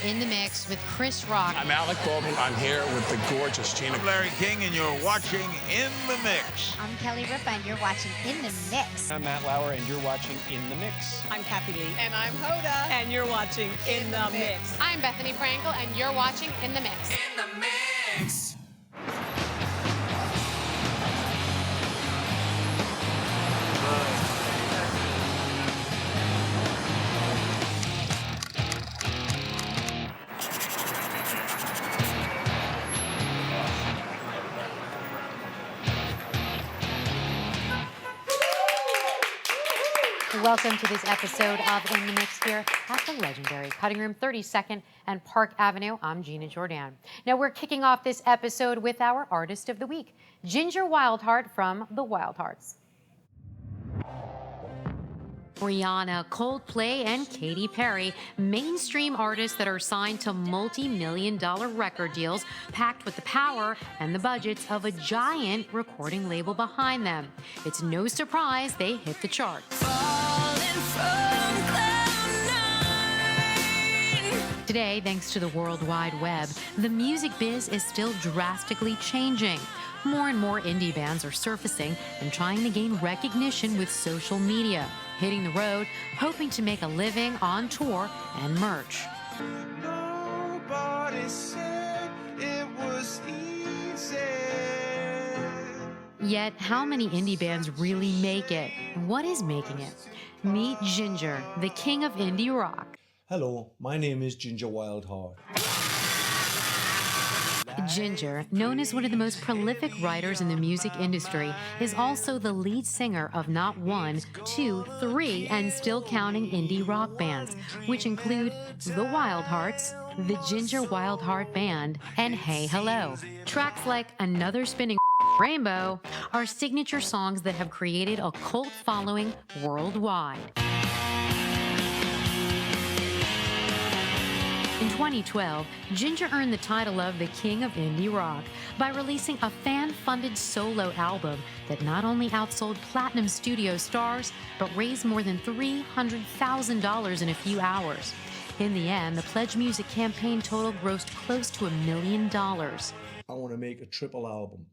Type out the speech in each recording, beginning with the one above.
In the Mix with Chris Rock. I'm Alec Baldwin. I'm here with the gorgeous Tina. I'm Larry King, and you're watching In the Mix. I'm Kelly Ripa, and you're watching In the Mix. I'm Matt Lauer, and you're watching In the Mix. I'm Kathy Lee. And I'm Hoda. And you're watching In the Mix. I'm Bethany Frankel, and you're watching In the Mix. In the Mix. Welcome to this episode of In the Mix here at the legendary Cutting Room 32nd and Park Avenue. I'm Gina Jordan. Now we're kicking off this episode with our Artist of the Week, Ginger Wildheart from the Wildhearts. Rihanna, Coldplay, and Katy Perry, mainstream artists that are signed to multi-million-dollar record deals, packed with the power and the budgets of a giant recording label behind them. It's no surprise they hit the charts. Today, thanks to the World Wide Web, the music biz is still drastically changing. More and more indie bands are surfacing and trying to gain recognition with social media, hitting the road, hoping to make a living on tour and merch. Nobody said it was easy. Yet, how many indie bands really make it? What is making it? Meet Ginger, the king of indie rock. Hello, my name is Ginger Wildheart. Ginger, known as one of the most prolific writers in the music industry, is also the lead singer of not one, two, three, and still counting indie rock bands, which include The Wildhearts, the Ginger Wildheart Band, and Hey Hello. Tracks like Another Spinning Rainbow are signature songs that have created a cult following worldwide. In 2012, Ginger earned the title of the King of Indie Rock by releasing a fan-funded solo album that not only outsold platinum studio stars, but raised more than $300,000 in a few hours. In the end, the Pledge Music campaign total grossed close to $1 million. I want to make a triple album.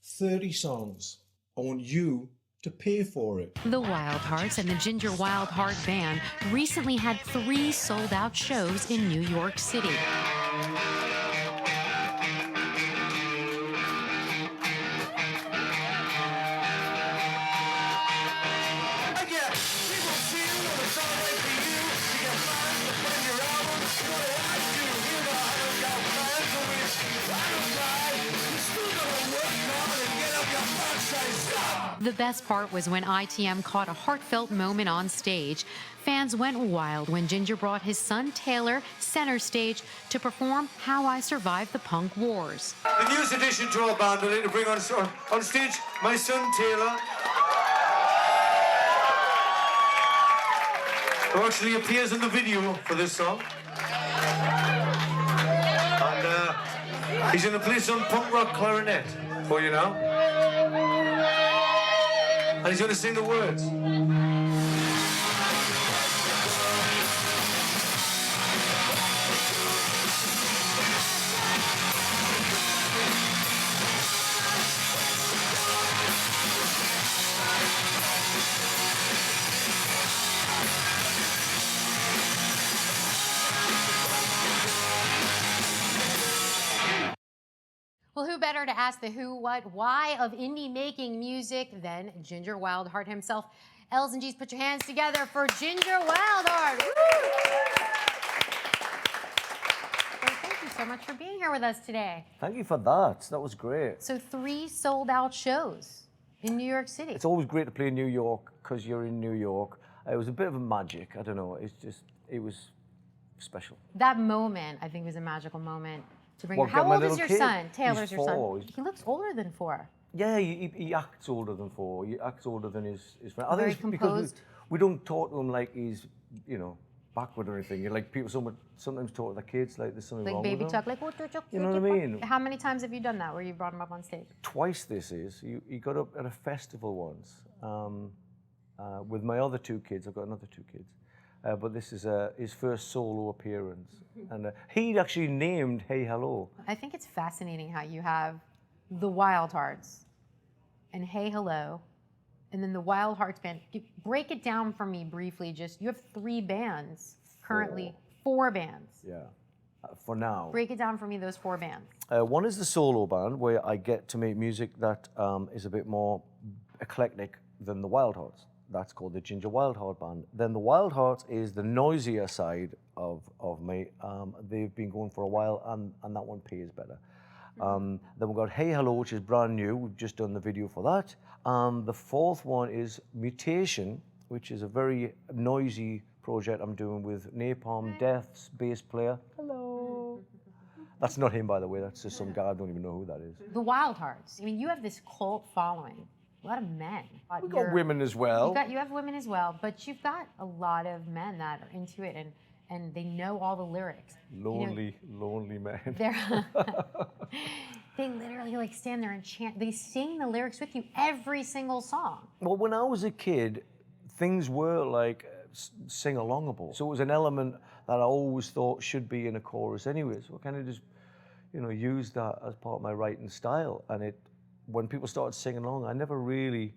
30 songs. I want you to pay for it. The Wildhearts and the Ginger Wildheart Band recently had 3 sold-out shows in New York City. The best part was when ITM caught a heartfelt moment on stage. Fans went wild when Ginger brought his son Taylor center stage to perform How I Survived the Punk Wars. The newest addition to our band, I'd like to bring on stage my son Taylor, who actually appears in the video for this song. And he's going to play some punk rock clarinet for you now. And he's going to sing the words. Well, who better to ask the who, what, why of indie making music than Ginger Wildheart himself? L's and G's, put your hands together for Ginger Wildheart. Well, thank you so much for being here with us today. Thank you for that. That was great. So 3 sold-out shows in New York City. It's always great to play in New York because you're in New York. It was a bit of a magic. I don't know. It was special. That moment, I think, was a magical moment. To bring Well, How my old is little your kid. son? Taylor's He's your 4. son. He looks older than 4. Yeah, he acts older than 4. He acts older than his friend. I Very think it's because composed. we don't talk to him like he's, backward or anything. Like people sometimes talk to their kids like there's something Like wrong baby with them. talk, like, You know what I mean? How many times have you done that where you brought him up on stage? Twice this is. He got up at a festival once with my other 2 kids. I've got another 2 kids. but this is his first solo appearance. And he actually named Hey Hello. I think it's fascinating how you have the Wild Hearts and Hey Hello, and then the Wild Hearts band. Break it down for me briefly. Just, you have 3 bands currently, 4 bands. Yeah, for now. Break it down for me, those 4 bands. One is the solo band, where I get to make music that is a bit more eclectic than the Wild Hearts. That's called the Ginger Wild Heart Band. Then the Wild Hearts is the noisier side of me. They've been going for a while, and that one pays better. Then we've got Hey Hello, which is brand new. We've just done the video for that. The 4th one is Mutation, which is a very noisy project I'm doing with Napalm Death's bass player. Hello. That's not him, by the way. That's just some guy. I don't even know who that is. The Wild Hearts. I mean, you have this cult following. A lot of men. We've got women as well. You have women as well, but you've got a lot of men that are into it, and they know all the lyrics. Lonely men. They literally like stand there and chant. They sing the lyrics with you every single song. Well, when I was a kid, things were like sing-alongable. So it was an element that I always thought should be in a chorus anyway. So I kind of just, used that as part of my writing style. And when people started singing along, I never really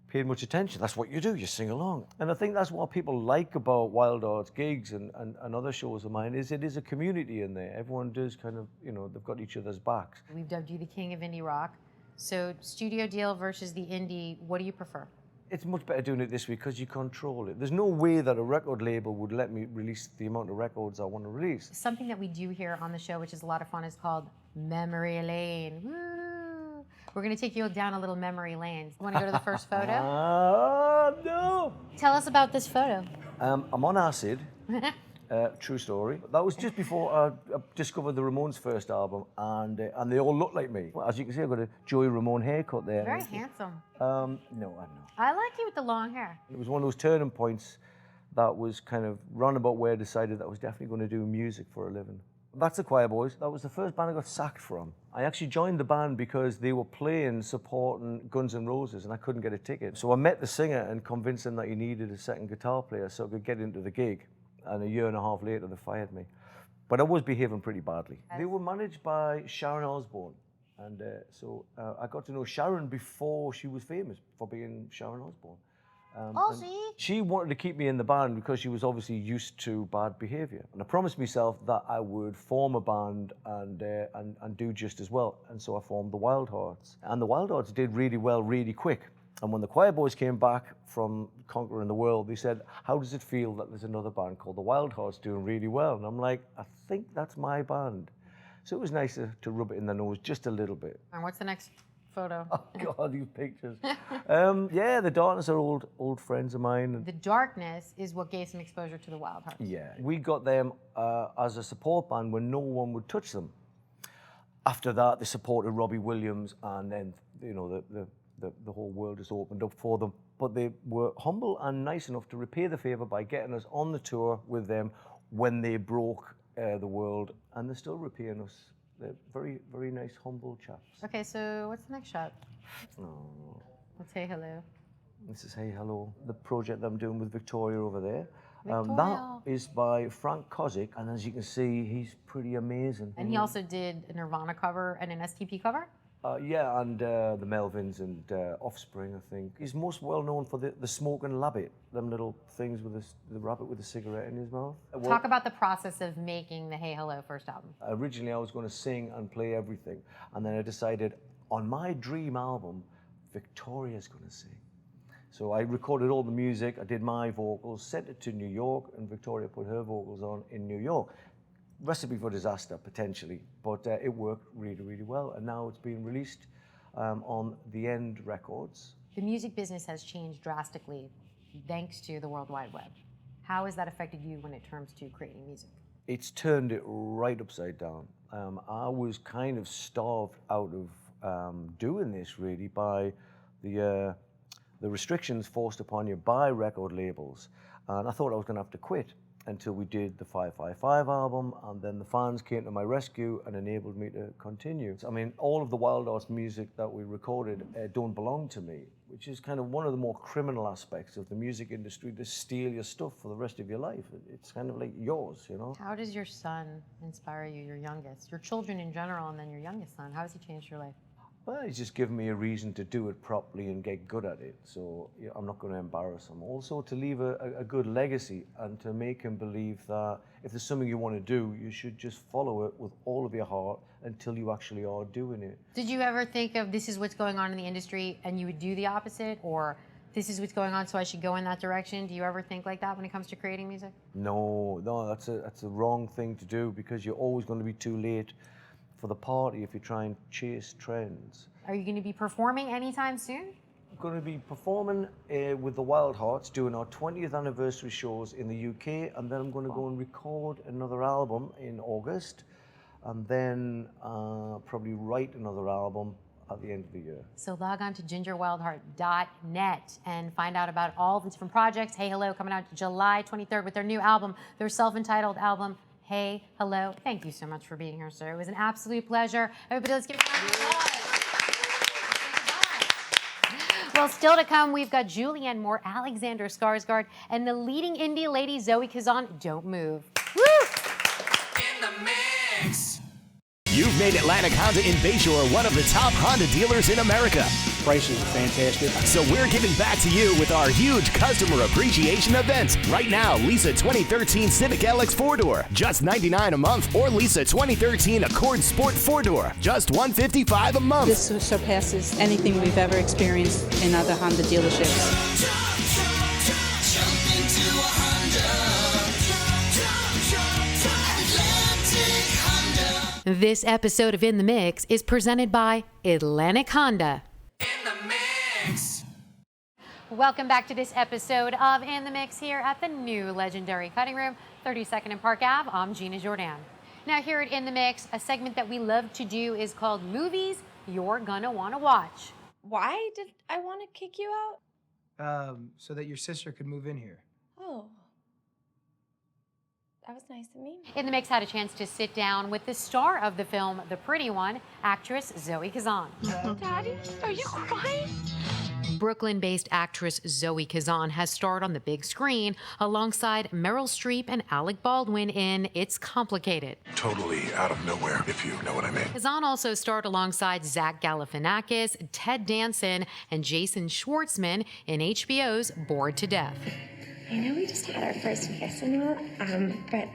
paid much attention. That's what you do, you sing along. And I think that's what people like about Wild Hearts gigs and other shows of mine, is it is a community in there. Everyone does kind of, they've got each other's backs. We've dubbed you the king of indie rock. So studio deal versus the indie, what do you prefer? It's much better doing it this way because you control it. There's no way that a record label would let me release the amount of records I want to release. Something that we do here on the show, which is a lot of fun, is called Memory Lane. Woo! We're going to take you down a little memory lane. You want to go to the first photo? No. Tell us about this photo. I'm on acid. True story. That was just before I discovered the Ramones' first album, and they all look like me. Well, as you can see, I've got a Joey Ramone haircut there. Very handsome. No, I don't know. I like you with the long hair. It was one of those turning points that was kind of roundabout where I decided that I was definitely going to do music for a living. That's the Quireboys. That was the first band I got sacked from. I actually joined the band because they were playing, supporting Guns N' Roses, and I couldn't get a ticket. So I met the singer and convinced him that he needed a second guitar player so I could get into the gig. And a year and a half later, they fired me. But I was behaving pretty badly. They were managed by Sharon Osbourne. And so I got to know Sharon before she was famous for being Sharon Osbourne. She wanted to keep me in the band because she was obviously used to bad behavior. And I promised myself that I would form a band and do just as well. And so I formed the Wild Hearts. And the Wild Hearts did really well, really quick. And when the Quireboys came back from conquering the world, they said, how does it feel that there's another band called the Wild Hearts doing really well? And I'm like, I think that's my band. So it was nice to rub it in the nose just a little bit. And what's the next photo? Oh, God, these pictures. Yeah, the Darkness are old friends of mine. The Darkness is what gave some exposure to the Wild Hearts. Yeah, we got them as a support band when no one would touch them. After that, they supported Robbie Williams, and then, the whole world just opened up for them. But they were humble and nice enough to repay the favor by getting us on the tour with them when they broke the world, and they're still repaying us. They're very, very nice, humble chaps. Okay, so what's the next shot? Oh. Let's say hello. This is Hey Hello, the project that I'm doing with Victoria over there. Victoria. That is by Frank Kozik, and as you can see, he's pretty amazing. And he also did a Nirvana cover and an STP cover? Yeah, and the Melvins and Offspring, I think. He's most well known for the Smokin' Labbit, them little things with the rabbit with a cigarette in his mouth. Talk about the process of making the Hey Hello first album. Originally, I was going to sing and play everything, and then I decided on my dream album, Victoria's going to sing. So I recorded all the music, I did my vocals, sent it to New York, and Victoria put her vocals on in New York. Recipe for disaster, potentially, but it worked really, really well, and now it's being released on The End Records. The music business has changed drastically thanks to the World Wide Web. How has that affected you when it comes to creating music? It's turned it right upside down. I was kind of starved out of doing this, really, by the restrictions forced upon you by record labels, and I thought I was going to have to quit. until we did the 555 album, and then the fans came to my rescue and enabled me to continue. I mean, all of the Wild Horse music that we recorded don't belong to me, which is kind of one of the more criminal aspects of the music industry, to steal your stuff for the rest of your life. It's kind of like yours, you know? How does your son inspire you, your youngest? Your children in general, and then your youngest son. How has he changed your life? Well, he's just given me a reason to do it properly and get good at it. So I'm not going to embarrass him. Also, to leave a good legacy and to make him believe that if there's something you want to do, you should just follow it with all of your heart until you actually are doing it. Did you ever think of this is what's going on in the industry and you would do the opposite? Or this is what's going on, so I should go in that direction? Do you ever think like that when it comes to creating music? No, that's a wrong thing to do, because you're always going to be too late for the party if you try and chase trends. Are you going to be performing anytime soon? I'm going to be performing with the Wild Hearts, doing our 20th anniversary shows in the UK, and then I'm going to go and record another album in August, and then probably write another album at the end of the year. So log on to gingerwildheart.net and find out about all the different projects. Hey Hello, coming out July 23rd with their new album, their self-entitled album, Hey Hello. Thank you so much for being here, sir. It was an absolute pleasure. Everybody, let's give it a round of applause. Well, still to come, we've got Julianne Moore, Alexander Skarsgård, and the leading indie lady, Zoe Kazan. Don't move. Woo! In the mix. You've made Atlantic Honda in Bayshore one of the top Honda dealers in America. Prices are fantastic. So we're giving back to you with our huge customer appreciation event. Right now, lease a 2013 Civic LX 4-door, just $99 a month, or lease a 2013 Accord Sport 4-door, just $155 a month. This surpasses anything we've ever experienced in other Honda dealerships. This episode of In the Mix is presented by Atlantic Honda. In the mix. Welcome back to this episode of In the Mix here at the new legendary Cutting Room, 32nd and Park Ave. I'm Gina Jordan. Now here at In the Mix, a segment that we love to do is called Movies You're Gonna Wanna Watch. Why did I want to kick you out? So that your sister could move in here. Oh. That was nice of me. In the Mix had a chance to sit down with the star of the film, The Pretty One, actress Zoe Kazan. Daddy, are you crying? Brooklyn-based actress Zoe Kazan has starred on the big screen alongside Meryl Streep and Alec Baldwin in It's Complicated. Totally out of nowhere, if you know what I mean. Kazan also starred alongside Zach Galifianakis, Ted Danson, and Jason Schwartzman in HBO's Bored to Death. I know we just had our first kiss and all, but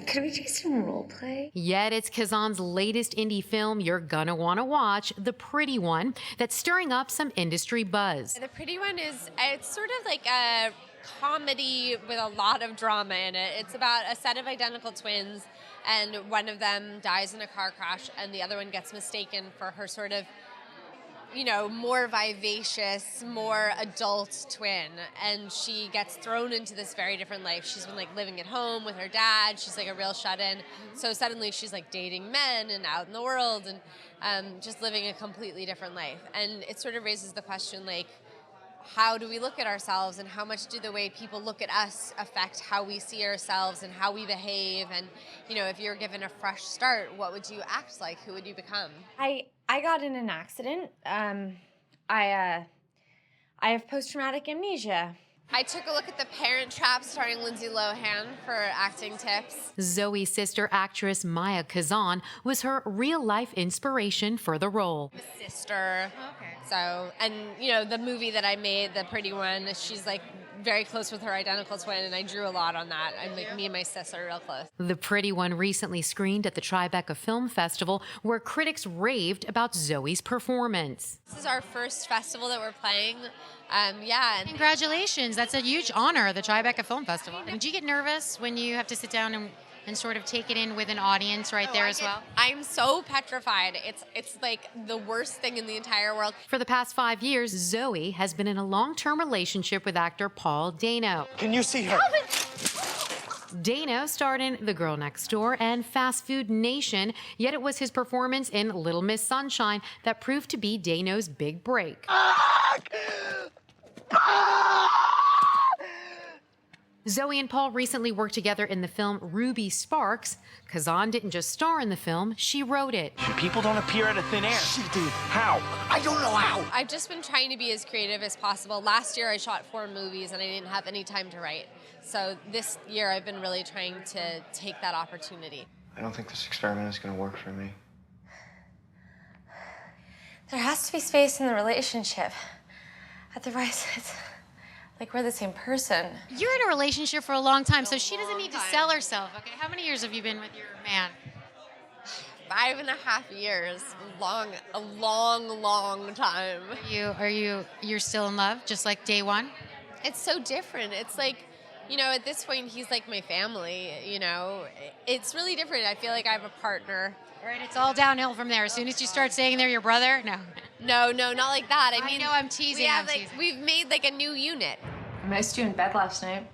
could we do some role play? Yet it's Kazan's latest indie film you're gonna wanna watch, The Pretty One, that's stirring up some industry buzz. The Pretty One it's sort of like a comedy with a lot of drama in it. It's about a set of identical twins, and one of them dies in a car crash, and the other one gets mistaken for her sort of, you know, more vivacious, more adult twin, and she gets thrown into this very different life. She's been like living at home with her dad. She's like a real shut-in. So suddenly she's like dating men and out in the world and just living a completely different life. And it sort of raises the question, like, how do we look at ourselves, and how much do the way people look at us affect how we see ourselves and how we behave? And, you know, if you're given a fresh start, what would you act like? Who would you become? I got in an accident. I have post-traumatic amnesia. I took a look at The Parent Trap starring Lindsay Lohan for acting tips. Zoe's sister actress Maya Kazan was her real-life inspiration for the role. Sister. Okay. So, and you know, the movie that I made, The Pretty One, she's like very close with her identical twin, and I drew a lot on that. I'm like, me and my sis are real close. The Pretty One recently screened at the Tribeca Film Festival, where critics raved about Zoe's performance. This is our first festival that we're playing. Congratulations. That's a huge honor, the Tribeca Film Festival. Do you get nervous when you have to sit down and sort of take it in with an audience there as well? I'm so petrified. It's like the worst thing in the entire world. For the past 5 years, Zoe has been in a long-term relationship with actor Paul Dano. Can you see her? Dano starred in The Girl Next Door and Fast Food Nation, yet it was his performance in Little Miss Sunshine that proved to be Dano's big break. Zoe and Paul recently worked together in the film Ruby Sparks. Kazan didn't just star in the film, she wrote it. People don't appear out of thin air. She did. How? I don't know how. I've just been trying to be as creative as possible. Last year I shot 4 movies and I didn't have any time to write. So this year I've been really trying to take that opportunity. I don't think this experiment is going to work for me. There has to be space in the relationship. Otherwise, it's like we're the same person. You're in a relationship for a long time, so she doesn't need to sell herself. Okay, how many years have you been with your man? 5.5 years. A long time. You're still in love, just like day one? It's so different. It's like, you know, at this point, he's like my family, you know. It's really different. I feel like I have a partner. All right, it's all downhill from there. As soon as you start saying they're your brother, no. No, not like that. I mean, know I'm teasing. We've made like a new unit. I missed you in bed last night.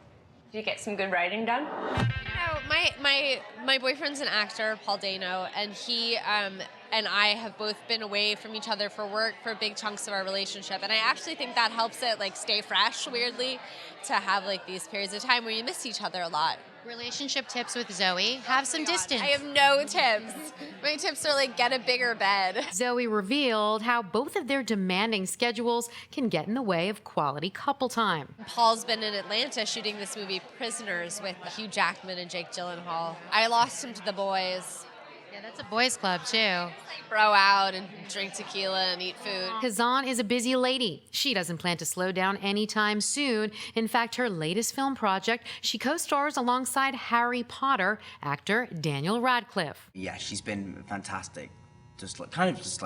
Did you get some good writing done? You know, my boyfriend's an actor, Paul Dano, and he and I have both been away from each other for work for big chunks of our relationship. And I actually think that helps it like stay fresh, weirdly, to have like these periods of time where you miss each other a lot. Relationship tips with Zoe. Have some distance. I have no tips. My tips are like get a bigger bed. Zoe revealed how both of their demanding schedules can get in the way of quality couple time. Paul's been in Atlanta shooting this movie Prisoners with Hugh Jackman and Jake Gyllenhaal. I lost him to the boys. Yeah, that's a boys' club, too. Bro out and drink tequila and eat food. Kazan is a busy lady. She doesn't plan to slow down anytime soon. In fact, her latest film project, she co-stars alongside Harry Potter actor Daniel Radcliffe. Yeah, she's been fantastic. Just like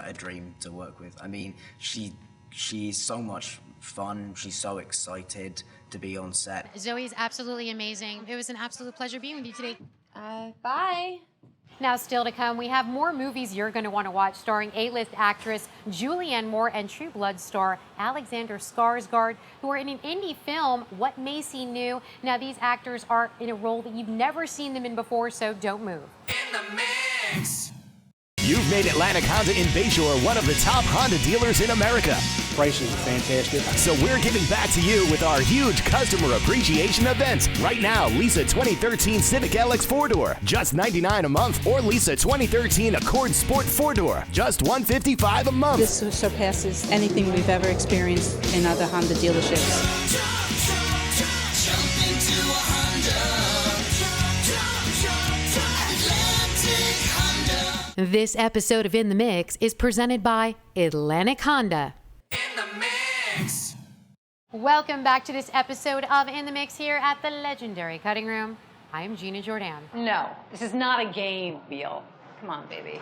a dream to work with. I mean, she's so much fun. She's so excited to be on set. Zoe is absolutely amazing. It was an absolute pleasure being with you today. Bye. Now, still to come, we have more movies you're going to want to watch starring A-list actress Julianne Moore and True Blood star Alexander Skarsgård, who are in an indie film, What Macy Knew. Now, these actors are in a role that you've never seen them in before, so don't move. In the mix. You've made Atlantic Honda in Bayshore one of the top Honda dealers in America. Prices are fantastic. So we're giving back to you with our huge customer appreciation event. Right now, lease a 2013 Civic LX 4-door, just $99 a month, or lease a 2013 Accord Sport 4-door, just $155 a month. This surpasses anything we've ever experienced in other Honda dealerships. Jump into a Honda. Atlantic Honda. This episode of In the Mix is presented by Atlantic Honda. In the mix. Welcome back to this episode of In the Mix here at the legendary Cutting Room. I am Gina Jordan. No, this is not a game, Beal. Come on, baby.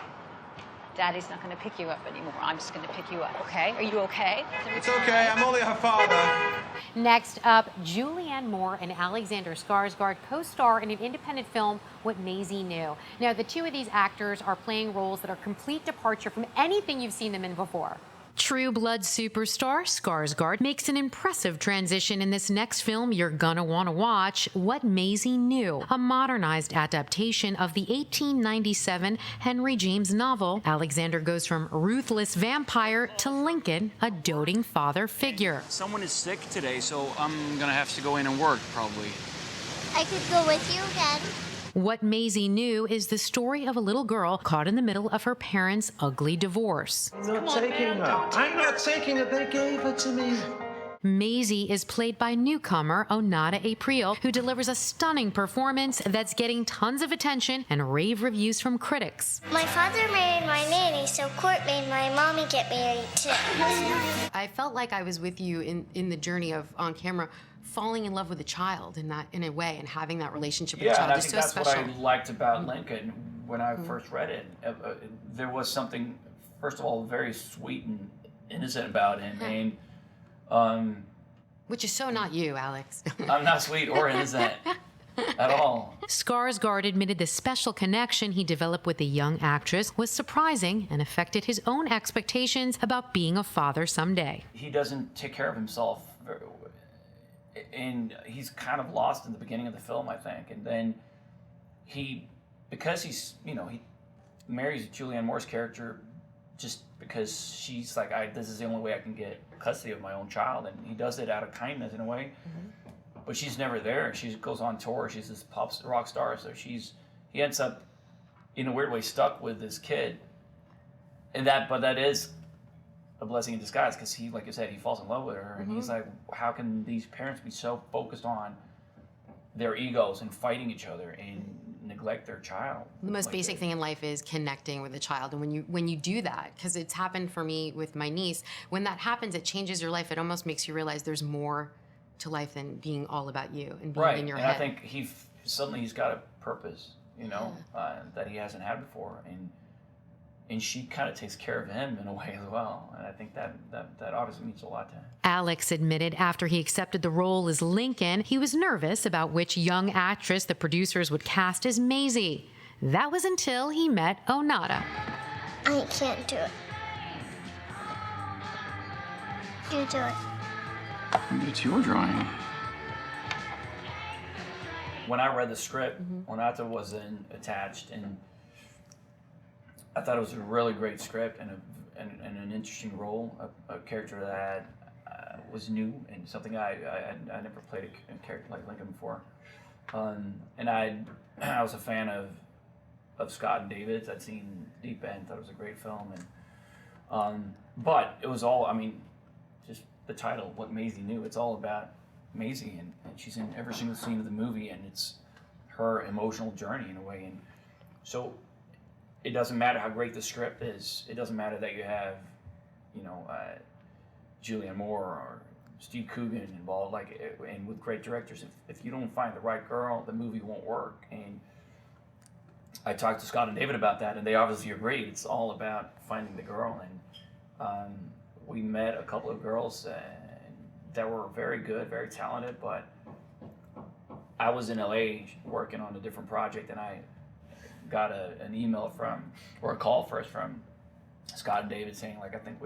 Daddy's not going to pick you up anymore. I'm just going to pick you up, okay? Are you okay? It's okay. I'm only her father. Next up, Julianne Moore and Alexander Skarsgård co-star in an independent film, What Maisie Knew. Now, the two of these actors are playing roles that are complete departure from anything you've seen them in before. True Blood superstar Skarsgård makes an impressive transition in this next film you're gonna want to watch, What Maisie Knew, a modernized adaptation of the 1897 Henry James novel. Alexander goes from ruthless vampire to Lincoln, a doting father figure. Someone is sick today, so I'm gonna have to go in and work, probably. I could go with you again. What Maisie Knew is the story of a little girl caught in the middle of her parents' ugly divorce. I'm not taking her. I'm not taking her. They gave her to me. Maisie is played by newcomer Onada April, who delivers a stunning performance that's getting tons of attention and rave reviews from critics. My father married my nanny, so Court made my mommy get married too. I felt like I was with you in the journey of on camera, falling in love with a child in a way and having that relationship with a child and I is think so that's special. what I liked about Lincoln when I first read it. There was something, first of all, very sweet and innocent about him, and which is so not you, Alex. I'm not sweet or innocent at all. Skarsgård admitted the special connection he developed with the young actress was surprising and affected his own expectations about being a father someday. He doesn't take care of himself very well. And he's kind of lost in the beginning of the film, I think. And then because he marries Julianne Moore's character just because she's like, this is the only way I can get custody of my own child. And he does it out of kindness in a way. Mm-hmm. but she's never there. She goes on tour. She's this rock star. So he ends up, in a weird way, stuck with this kid. But that is a blessing in disguise, because he, like I said, he falls in love with her, and he's like, how can these parents be so focused on their egos and fighting each other and neglect their child? The most basic thing in life is connecting with a child, and when you do that, because it's happened for me with my niece, when that happens, it changes your life. It almost makes you realize there's more to life than being all about you and being in your head. I think he's got a purpose, that he hasn't had before, and she kind of takes care of him in a way as well. And I think that obviously means a lot to him. Alex admitted after he accepted the role as Lincoln, he was nervous about which young actress the producers would cast as Maisie. That was until he met Onata. I can't do it. You do it. It's your drawing. When I read the script, Onata wasn't attached, and I thought it was a really great script and an interesting role, a character that was new and something I never played a character like Lincoln before. And I was a fan of Scott and David's. I'd seen Deep End, thought it was a great film, and but it was all, just the title, What Maisie Knew. It's all about Maisie, and she's in every single scene of the movie, and it's her emotional journey in a way. And so it doesn't matter how great the script is. It doesn't matter that you have, Julianne Moore or Steve Coogan involved, and with great directors. If you don't find the right girl, the movie won't work. And I talked to Scott and David about that, and they obviously agreed. It's all about finding the girl. And we met a couple of girls that were very good, very talented, but I was in LA working on a different project, and I got an email or a call first from Scott and David saying, I think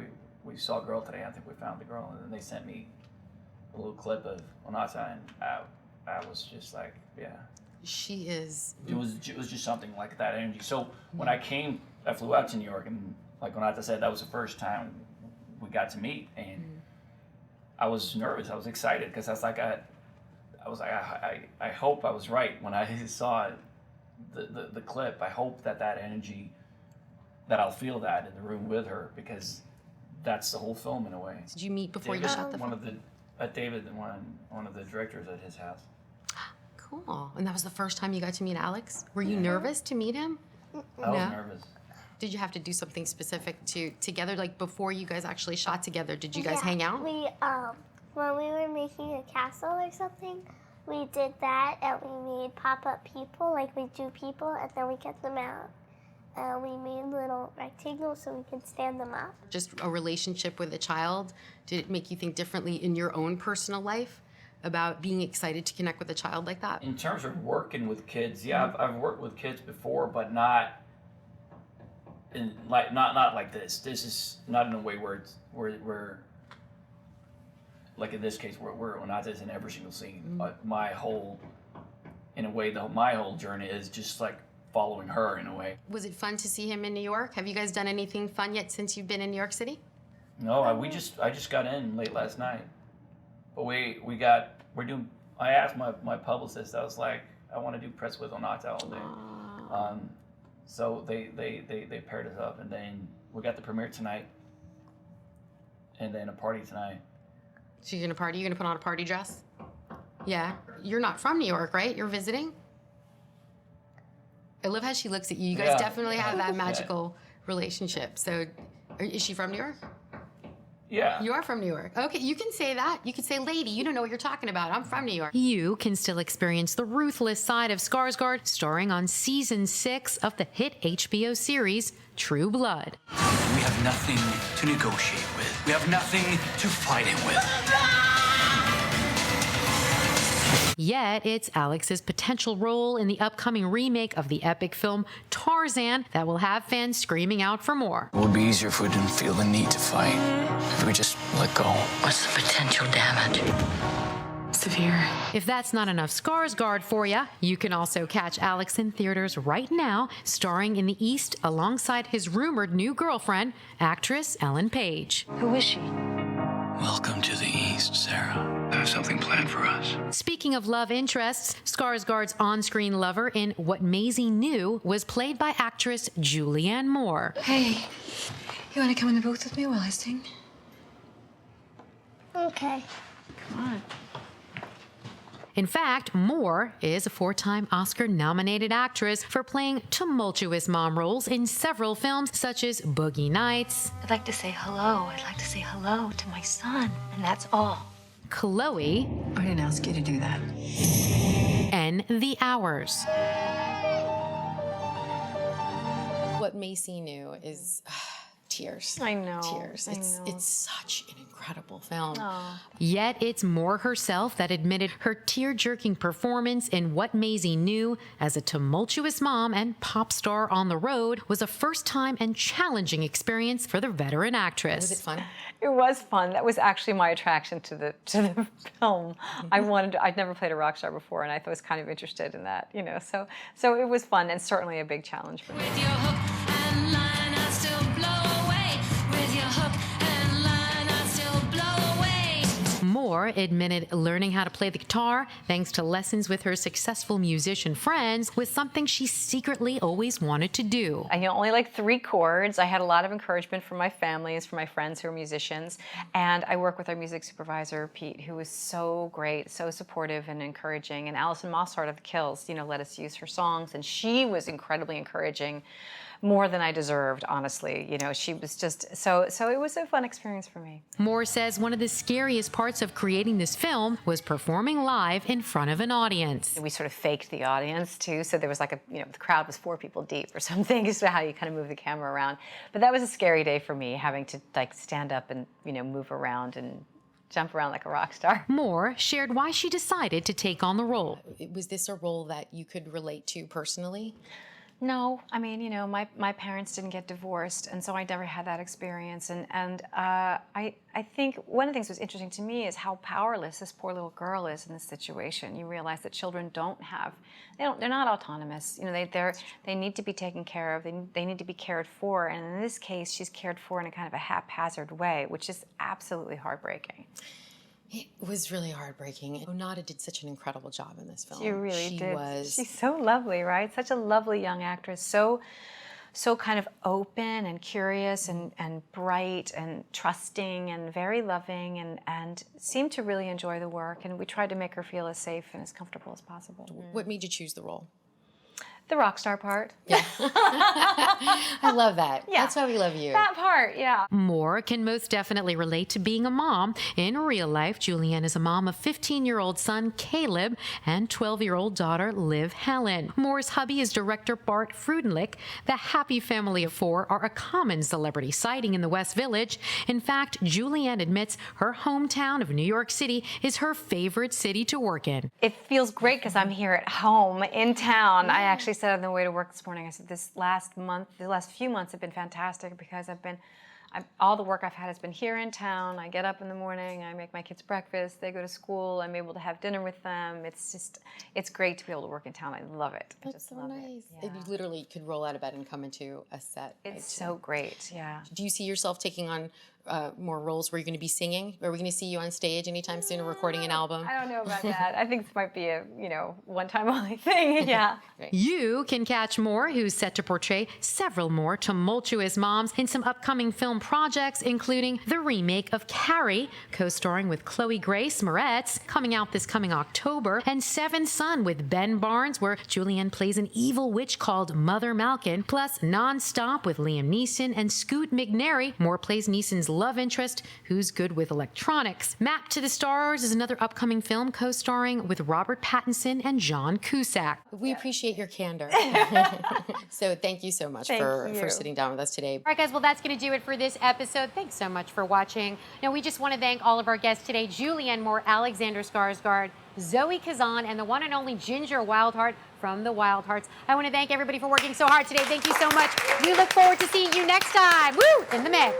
we saw a girl today. I think we found the girl. And then they sent me a little clip of Onata, and I was just like, yeah. She is. It was just something like that energy. So when I flew out to New York, and like Onata said, that was the first time we got to meet, and I was nervous. I was excited because I hope I was right when I saw the clip. I hope that energy, that I'll feel that in the room with her, because that's the whole film in a way. Did you meet before you shot the film? David, one of the directors at his house. Cool. And that was the first time you got to meet Alex? Were you nervous to meet him? I was nervous. Did you have to do something specific together, like before you guys actually shot together? Did you guys hang out? We when we were making a castle or something, we did that, and we made pop-up people, like we drew people, and then we get them out. We made little rectangles so we could stand them up. Just a relationship with a child, did it make you think differently in your own personal life about being excited to connect with a child like that? In terms of working with kids, yeah, I've worked with kids before, but not like this. This is not in a way where like in this case, where Onata's in every single scene. But my whole journey is just like following her in a way. Was it fun to see him in New York? Have you guys done anything fun yet since you've been in New York City? No, I just got in late last night. But I asked my publicist, I was like, I want to do press with Onata all day. So they paired us up, and then we got the premiere tonight, and then a party tonight. So you're gonna party? You're gonna put on a party dress? Yeah. You're not from New York, right? You're visiting? I love how she looks at you. You guys definitely have that magical relationship. So, is she from New York? Yeah. You are from New York. Okay, you can say that. You can say, lady, you don't know what you're talking about. I'm from New York. You can still experience the ruthless side of Skarsgård, starring on season 6 of the hit HBO series True Blood. We have nothing to negotiate with. We have nothing to fight him with. Yet, it's Alex's potential role in the upcoming remake of the epic film Tarzan that will have fans screaming out for more. It would be easier if we didn't feel the need to fight. If we just let go. What's the potential damage? Severe. If that's not enough Skarsgård for you, you can also catch Alex in theaters right now, starring in The East alongside his rumored new girlfriend, actress Ellen Page. Who is she? Welcome to the East, Sarah. have something planned for us. Speaking of love interests, Skarsgård's on-screen lover in What Maisie Knew was played by actress Julianne Moore. Hey, you want to come in the booth with me while I sing? Okay. Come on. In fact, Moore is a 4-time Oscar-nominated actress for playing tumultuous mom roles in several films such as Boogie Nights. I'd like to say hello. I'd like to say hello to my son, and that's all. Chloe. I didn't ask you to do that. And The Hours. What Macy knew is tears. I know. Tears. It's such an incredible film. Oh. Yet it's Moore herself that admitted her tear-jerking performance in What Maisie Knew as a tumultuous mom and pop star on the road was a first-time and challenging experience for the veteran actress. Was it fun? It was fun. That was actually my attraction to the film. I'd never played a rock star before, and I was kind of interested in that, you know. So it was fun and certainly a big challenge for me. Moore admitted learning how to play the guitar, thanks to lessons with her successful musician friends, was something she secretly always wanted to do. I only like 3 chords. I had a lot of encouragement from my families, from my friends who are musicians, and I work with our music supervisor, Pete, who was so great, so supportive and encouraging. And Alison Mosshart of The Kills, let us use her songs, and she was incredibly encouraging. More than I deserved, honestly. She was just, so it was a fun experience for me. Moore says one of the scariest parts of creating this film was performing live in front of an audience. We sort of faked the audience too, so there was like the crowd was 4 people deep or something, is how you kind of move the camera around. But that was a scary day for me, having to stand up and, move around and jump around like a rock star. Moore shared why she decided to take on the role. Was this a role that you could relate to personally? No, I mean, my parents didn't get divorced, and so I never had that experience. And I think one of the things that was interesting to me is how powerless this poor little girl is in this situation. You realize that children they're not autonomous. They need to be taken care of. They need to be cared for. And in this case, she's cared for in a kind of a haphazard way, which is absolutely heartbreaking. It was really heartbreaking. Onata did such an incredible job in this film. She really did. Was. She's so lovely, right? Such a lovely young actress. So kind of open and curious and bright and trusting and very loving and seemed to really enjoy the work. And we tried to make her feel as safe and as comfortable as possible. What made you choose the role? The rock star part. Yeah. I love that. Yeah. That's why we love you. That part, yeah. Moore can most definitely relate to being a mom. In real life, Julianne is a mom of 15-year-old son Caleb and 12-year-old daughter Liv Helen. Moore's hubby is director Bart Freudenlich. The happy family of 4 are a common celebrity sighting in the West Village. In fact, Julianne admits her hometown of New York City is her favorite city to work in. It feels great because I'm here at home in town. I actually said on the way to work this morning, I said the last few months have been fantastic because all the work I've had has been here in town. I get up in the morning, I make my kids breakfast, they go to school, I'm able to have dinner with them. It's great to be able to work in town. I love it. I just love nice. it. You literally could roll out of bed and come into a set. It's so great, yeah. Do you see yourself taking on more roles where you're going to be singing? Are we going to see you on stage anytime soon or recording an album? I don't know about that. I think this might be a, one-time only thing, yeah. You can catch Moore, who's set to portray several more tumultuous moms in some upcoming film projects, including the remake of Carrie, co-starring with Chloe Grace Moretz, coming out this coming October, and Seventh Son with Ben Barnes, where Julianne plays an evil witch called Mother Malkin, plus Nonstop with Liam Neeson and Scoot McNairy. Moore plays Neeson's love interest, who's good with electronics. Mapped to the Stars is another upcoming film co-starring with Robert Pattinson and John Cusack. We appreciate your candor. So thank you so much Thank for you. sitting down with us today. All right, guys, well, that's going to do it for this episode. Thanks so much for watching. Now, we just want to thank all of our guests today, Julianne Moore, Alexander Skarsgård, Zoe Kazan, and the one and only Ginger Wildheart from the Wild Hearts. I want to thank everybody for working so hard today. Thank you so much. We look forward to seeing you next time. Woo! In the mix.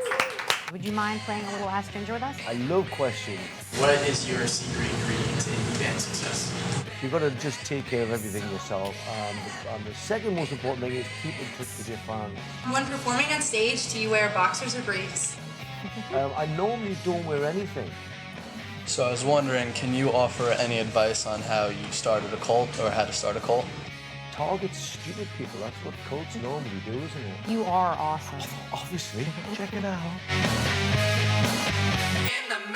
Would you mind playing a little Ask Ginger with us? I love questions. What is your secret ingredient to indie band success? You've got to just take care of everything yourself. And the second most important thing is keep in touch with your fans. When performing on stage, do you wear boxers or briefs? I normally don't wear anything. So I was wondering, can you offer any advice on how you started a cult or how to start a cult? Target stupid people. That's what cults normally do, isn't it? You are awesome. Obviously. Check it out. In the